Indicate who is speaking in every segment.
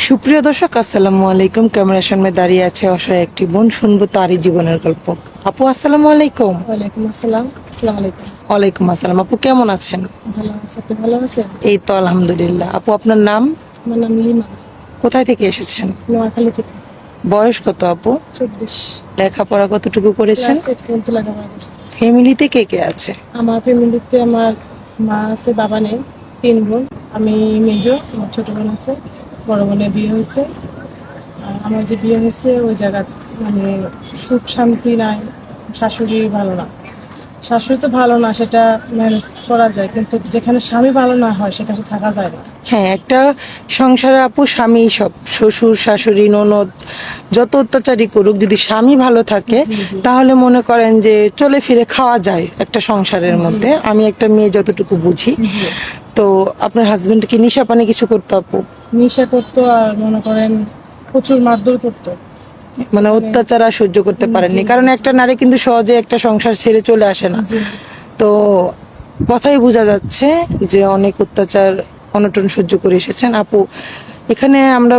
Speaker 1: সুপ্রিয় দর্শক, আসসালামু আলাইকুম। ক্যামেরার সামনে দাঁড়িয়ে আছে অসহায় একটি বোন, শুনবো তারই জীবনের গল্প। আপু আসসালামু আলাইকুম।
Speaker 2: ওয়ালাইকুম আসসালাম। আসসালামু আলাইকুম।
Speaker 1: ওয়ালাইকুম আসসালাম। আপু কেমন আছেন?
Speaker 2: ভালো আছি, আপনি ভালো আছেন?
Speaker 1: এই তো আলহামদুলিল্লাহ। আপু আপনার নাম?
Speaker 2: আমার নাম লিমা,
Speaker 1: কোথায় থেকে এসেছেন?
Speaker 2: নোয়াখালী থেকে।
Speaker 1: বয়স কত আপু?
Speaker 2: 24।
Speaker 1: লেখাপড়া কতটুকু করেছেন?
Speaker 2: ক্লাস 8 পর্যন্ত লেখাপড়া করছি।
Speaker 1: ফ্যামিলিতে কে কে আছে?
Speaker 2: আমার ফ্যামিলিতে আমার মা আছে, বাবা নেই, 3 বোন। আমি মেজো, আমার ছোট বোন আছে, বড় বোনের বিয়ে হয়েছে। আর আমার যে বিয়ে হয়েছে ওই জায়গা মানে সুখ শান্তি নাই, শাশুড়ি ভালো না। শাশুড়ি তো ভালো না, সেটা ম্যানেজ করা যায়, কিন্তু যেখানে স্বামী ভালো না হয় সেখানে থাকা যায় না।
Speaker 1: হ্যাঁ, একটা সংসারে আপু স্বামী সব, শ্বশুর শাশুড়ি ননদ যত অত্যাচারই করুক, যদি স্বামী ভালো থাকে
Speaker 2: জি, জি।
Speaker 1: তাহলে মনে করেন যে চলে ফিরে খাওয়া যায় একটা সংসারের মধ্যে। আমি একটা মেয়ে যতটুকু বুঝি।
Speaker 2: জি।
Speaker 1: তো আপনার হাজবেন্ড কি নেশা পানি কিছু করতো আপু?
Speaker 2: নেশা করতো, আর মনে করেন প্রচুর মারধর করতো।
Speaker 1: মানে অত্যাচার আর সহ্য করতে পারেননি, কারণ একটা নারী কিন্তু সহজে একটা সংসার ছেড়ে চলে আসে না।
Speaker 2: জি।
Speaker 1: তো কথাই বোঝা যাচ্ছে যে অনেক অত্যাচার অনটন সহ্য করে এসেছেন আপু। এখানে আমরা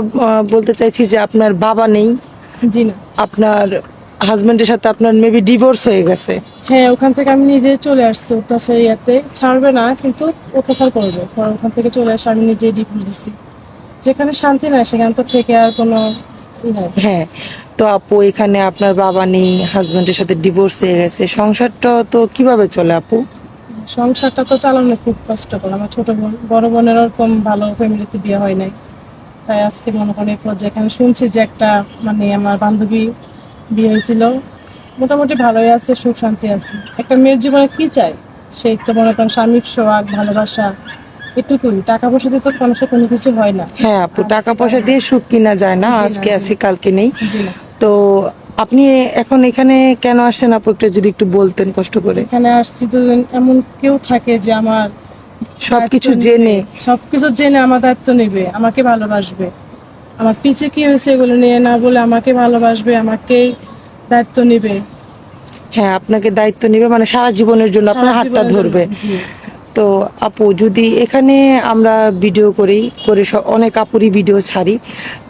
Speaker 1: বলতে চাইছি যে আপনার বাবা নেই,
Speaker 2: জি না।
Speaker 1: আপনার হাজবেন্ডের সাথে আপনার মেবি ডিভোর্স হয়ে গেছে।
Speaker 2: হ্যাঁ, ওখান থেকে আমি নিজে চলে আসছি। অত্যাচার ইয়াতে ছাড়বে না, কিন্তু অত্যাচার করবে। পরে ওখান থেকে চলে আসে, আমি নিজে ডিভোর্স দিছি। যেখানে শান্তি নাই সেখানে তো থেকে আর কোনো ই নাই।
Speaker 1: হ্যাঁ, তো আপু এখানে আপনার বাবা নেই, হাজবেন্ডের সাথে ডিভোর্স হয়ে গেছে, সংসারটা তো কিভাবে চলে আপু?
Speaker 2: সংসারটা তো চালানো খুব কষ্টকর। আমার ছোট বোন, বড় বোনের ওরকম ভালো ফ্যামিলিতে বিয়ে হয় নাই, তাই আজকে মনে করেন এই পর্যায়ে এখানে শুনছি যে একটা মানে আমার বান্ধবী বিয়ে হয়েছিল, মোটামুটি ভালোই আছে, সুখ শান্তি আছে। একটা মেয়ের জীবনে কি চাই? সেই তো মনে করেন স্বামীর সোহাগ, ভালোবাসা, এটুকুই। টাকা পয়সা দিয়ে তো মানুষের কোনো কিছু হয় না।
Speaker 1: হ্যাঁ আপু,
Speaker 2: আর
Speaker 1: টাকা
Speaker 2: হচ্ছে
Speaker 1: পয়সা দিয়ে সুখ কিনা যায় না,
Speaker 2: জি না,
Speaker 1: আজকে
Speaker 2: জি
Speaker 1: আছি
Speaker 2: না,
Speaker 1: কালকে নেই।
Speaker 2: জি না।
Speaker 1: তো আপনি এখন এখানে কেন আসছেন আপু, একটু যদি একটু বলতেন কষ্ট করে।
Speaker 2: এখানে আসছি তো, এমন কেউ থাকে যে আমার দায়িত্ব
Speaker 1: সবকিছু
Speaker 2: নিবে,
Speaker 1: জেনে।
Speaker 2: সবকিছু জেনে আমার দায়িত্ব নেবে, আমাকে ভালোবাসবে। আমার পিছে কি হয়েছে এগুলো নিয়ে না বলে আমাকে ভালোবাসবে, আমাকেই দায়িত্ব নিবে
Speaker 1: হ্যাঁ, আপনাকে দায়িত্ব নিবে, মানে সারা জীবনের জন্য
Speaker 2: সারা
Speaker 1: আপনার হাতটা
Speaker 2: জীবনের জন্য।
Speaker 1: ধরবে।
Speaker 2: জি।
Speaker 1: তো আপু যদি এখানে আমরা ভিডিও করি করে অনেক আপুরই ভিডিও ছাড়ি,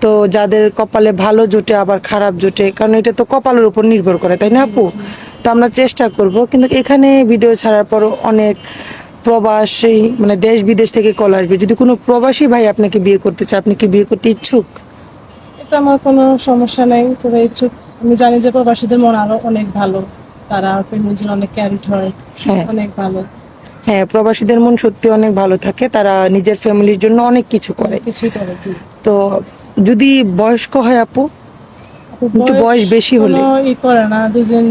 Speaker 1: তো যাদের কপালে ভালো জোটে আবার খারাপ জোটে, কারণ এটা তো কপালের উপর নির্ভর করে, তাই না আপু? তো আমরা চেষ্টা করব, কিন্তু এখানে ভিডিও ছাড়ার পরও অনেক প্রবাসী মানে দেশ বিদেশ থেকে কল আসবে। যদি কোনো প্রবাসী ভাই আপনাকে বিয়ে করতে চায়, আপনি কি বিয়ে করতে ইচ্ছুক?
Speaker 2: এটা আমার কোনো সমস্যা নাই, তবে ইচ্ছুক। আমি জানি যে প্রবাসীদের মন আরো অনেক ভালো, তারা ফ্যামিলির জন্য অনেক ক্যারিট হয়,
Speaker 1: হ্যাঁ।
Speaker 2: অনেক ভালো,
Speaker 1: হ্যাঁ, প্রবাসীদের মন সত্যি অনেক ভালো থাকে, তারা নিজের ফ্যামিলির জন্য অনেক কিছু করে।
Speaker 2: অনেক কিছুই করে। জি।
Speaker 1: তো যদি বয়স্ক হয় আপু,
Speaker 2: আপু
Speaker 1: একটু বয়স বেশি
Speaker 2: কোনো
Speaker 1: হলে
Speaker 2: ই করে না, দুজন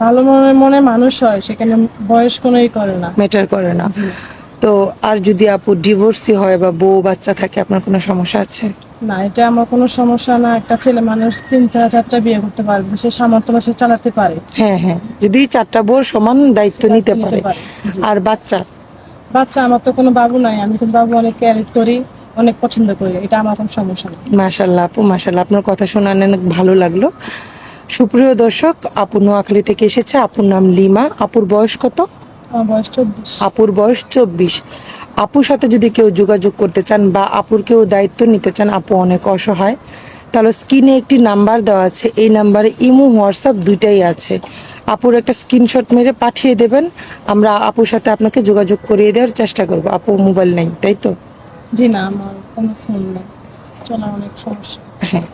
Speaker 2: ভালো মনে মনে মানুষ হয়, সেখানে বয়স কোনো ই করে না।
Speaker 1: ম্যাটার করে না।
Speaker 2: জি।
Speaker 1: তো আর যদি আপু ডিভোর্সি হয় বা বউ বাচ্চা থাকে, আপনার কোনো সমস্যা আছে?
Speaker 2: না, এটা আমার কোনো সমস্যা না। একটা ছেলে মানুষ 3টা 4টা বিয়ে করতে পারবে, সে সামর্থ্য বা সে চালাতে পারে।
Speaker 1: হ্যাঁ হ্যাঁ, যদি চারটা বউর সমান দায়িত্ব
Speaker 2: সে
Speaker 1: নিতে
Speaker 2: দায়িত্ব
Speaker 1: পারে।
Speaker 2: জি।
Speaker 1: আর বাচ্চা?
Speaker 2: বাচ্চা আমার তো কোনো বাবু নাই, আমি কিন্তু বাবু অনেক ক্যারি করি, অনেক পছন্দ করি, এটা আমার কোনো সমস্যা নেই।
Speaker 1: মাশাল্লাহ আপু, মাশাল্লাহ, আপনার কথা শুনে অনেক ভালো লাগলো। সুপ্রিয় দর্শক, আপু নোয়াখালী থেকে এসেছে, আপুর নাম লিমা। আপুর বয়স কত?
Speaker 2: আমার বয়স 24।
Speaker 1: আপুর বয়স 24। আপুর সাথে যদি কেউ যোগাযোগ করতে চান বা আপুর কেউ দায়িত্ব নিতে চান, আপু অনেক অসহায়, তাহলে স্ক্রিনে একটি নাম্বার দেওয়া আছে, এই নাম্বারে ইমো হোয়াটসঅ্যাপ দুইটাই আছে। আপুর একটা স্ক্রিনশট মেরে পাঠিয়ে দেবেন, আমরা আপুর সাথে আপনাকে যোগাযোগ করিয়ে দেওয়ার চেষ্টা করবো। আপু মোবাইল নেই তাই তো?
Speaker 2: জি না, আমার কোনো ফোন নেই, চলা অনেক সমস্যা।
Speaker 1: হ্যাঁ।